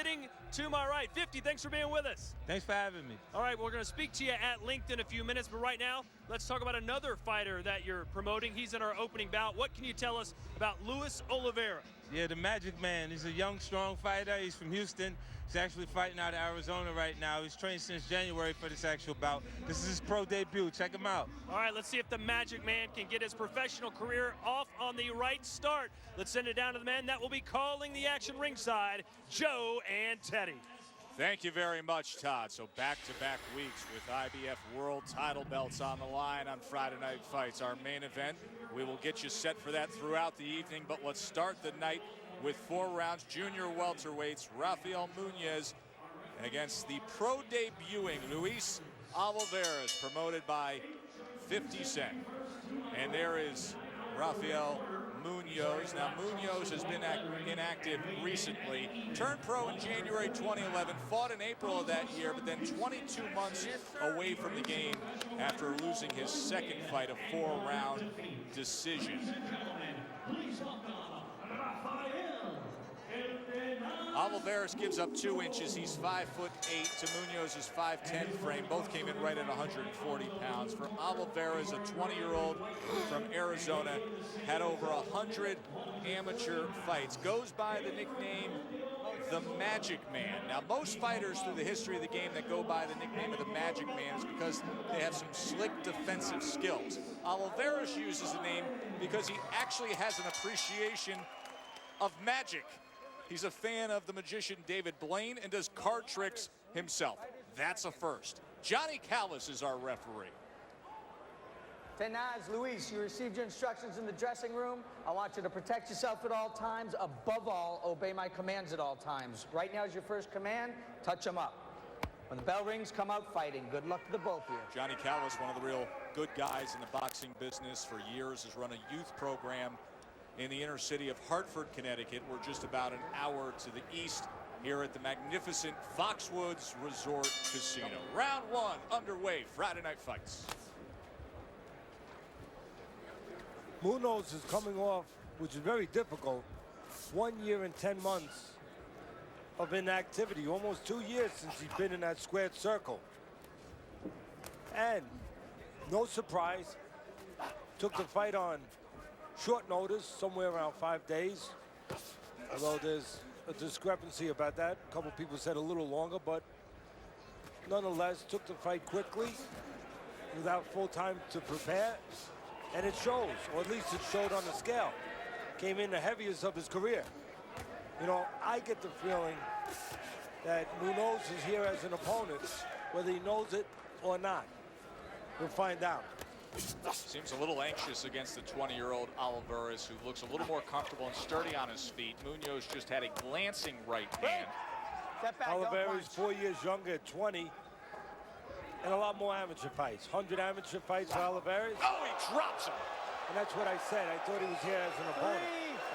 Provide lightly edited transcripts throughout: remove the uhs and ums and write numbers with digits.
Sitting to my right, 50, thanks for being with us. Thanks for having me. All right, we're going to speak to you at length in a few minutes, but right now, let's talk about another fighter that you're promoting. He's in our opening bout. What can you tell us about Luis Olivares? Yeah, the Magic Man. He's a young, strong fighter. He's from Houston. He's actually fighting out of Arizona right now. He's trained since January for this actual bout. This is his pro debut. Check him out. All right, let's see if the Magic Man can get his professional career off on the right start. Let's send it down to the man that will be calling the action ringside, Joe and Teddy. Thank you very much, Todd. So back-to-back weeks with IBF World title belts on the line on Friday Night Fights. Our main event, we will get you set for that throughout the evening, but let's start the night with 4 rounds. Junior welterweights, Rafael Munoz against the pro debuting Luis Olivares, promoted by 50 Cent. And there is Rafael Munoz. Now, Munoz has been inactive recently. Turned pro in January 2011, fought in April of that year, but then 22 months away from the game after losing his second fight, a 4-round decision. Olivares gives up 2 inches. He's 5'8" to Munoz's 5'10" frame. Both came in right at 140 pounds. For Olivares, a 20-year-old from Arizona, had over 100 amateur fights. Goes by the nickname the Magic Man. Now, most fighters through the history of the game that go by the nickname of the Magic Man is because they have some slick defensive skills. Olivares uses the name because he actually has an appreciation of magic. He's a fan of the magician David Blaine and does card tricks himself. That's a first. Johnny Callis is our referee. Tenaz, Luis, you received your instructions in the dressing room. I want you to protect yourself at all times. Above all, obey my commands at all times. Right now is your first command. Touch them up. When the bell rings, come out fighting. Good luck to the both of you. Johnny Callis, one of the real good guys in the boxing business for years, has run a youth program in the inner city of Hartford, Connecticut. We're just about an hour to the east here at the magnificent Foxwoods Resort Casino. Round 1 underway, Friday Night Fights. Munoz is coming off, which is very difficult, 1 year and 10 months of inactivity, almost 2 years since he's been in that squared circle. And no surprise, took the fight on short notice, somewhere around 5 days, although there's a discrepancy about that. A couple people said a little longer, but nonetheless took the fight quickly without full time to prepare, and it shows, or at least it showed on the scale. Came in the heaviest of his career. You know, I get the feeling that Munoz is here as an opponent, whether he knows it or not. We'll find out. Seems a little anxious against the 20-year-old Olivares, who looks a little more comfortable and sturdy on his feet. Munoz just had a glancing right hand. Olivares 4 years younger at 20, and a lot more amateur fights. 100 amateur fights for Olivares. Oh, he drops him. And that's what I said. I thought he was here as an opponent.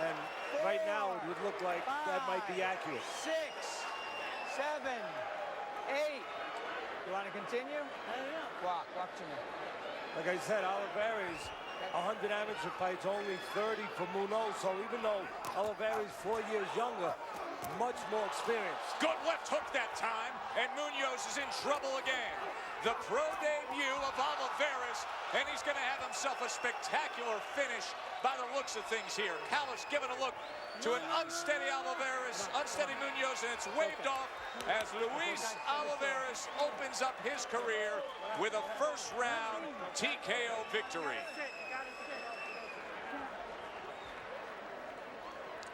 And right now it would look like that might be accurate. 6, 7, 8. You want to continue? Walk to me. Like I said, Olivares, 100 amateur fights, only 30 for Munoz. So even though Olivares 4 years younger, much more experience. Good left hook that time, and Munoz is in trouble again. The pro debut of Olivares, and he's going to have himself a spectacular finish by the looks of things here. Callis giving a look to an unsteady Olivares, unsteady Munoz, and it's waved off as Luis Olivares opens up his career with a first-round TKO victory.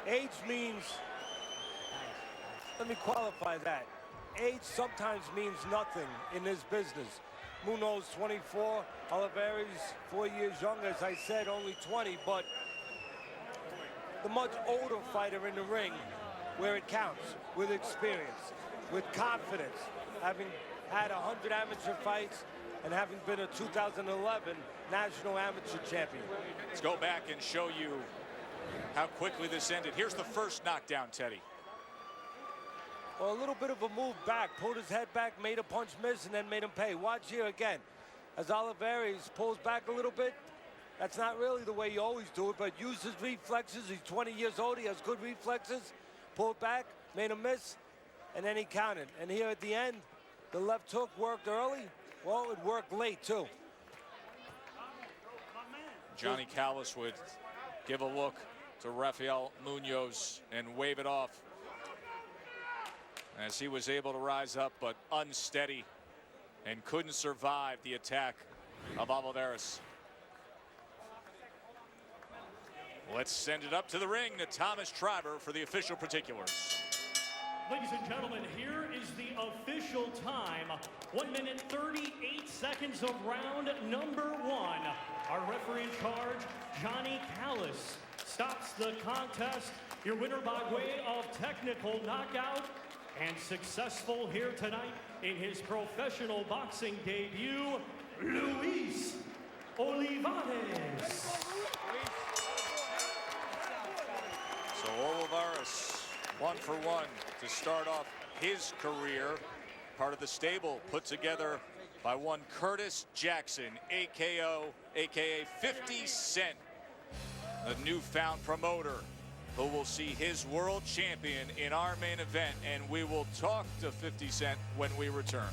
Age means, let me qualify that. Age sometimes means nothing in this business. Munoz 24, Olivares 4 years younger, as I said, only 20, but the much older fighter in the ring where it counts, with experience, with confidence, having had 100 amateur fights and having been a 2011 national amateur champion. Let's go back and show you how quickly this ended. Here's the first knockdown, Teddy. Well, a little bit of a move back, pulled his head back, made a punch miss, and then made him pay. Watch here again. As Olivares pulls back a little bit, that's not really the way you always do it, but use his reflexes. He's 20 years old, he has good reflexes. Pulled back, made a miss, and then he counted. And here at the end, the left hook worked early. Well, it worked late, too. Johnny Callis would give a look to Rafael Munoz and wave it off as he was able to rise up, but unsteady, and couldn't survive the attack of Olivares. Let's send it up to the ring to Thomas Triber for the official particulars. Ladies and gentlemen, here is the official time. 1 minute 38 seconds of round number 1. Our referee in charge, Johnny Callis, stops the contest. Your winner by way of technical knockout, and successful here tonight in his professional boxing debut, Luis Olivares. So Olivares, 1 for 1 to start off his career. Part of the stable put together by one Curtis Jackson, aka 50 Cent, the newfound promoter, who will see his world champion in our main event. And we will talk to 50 Cent when we return.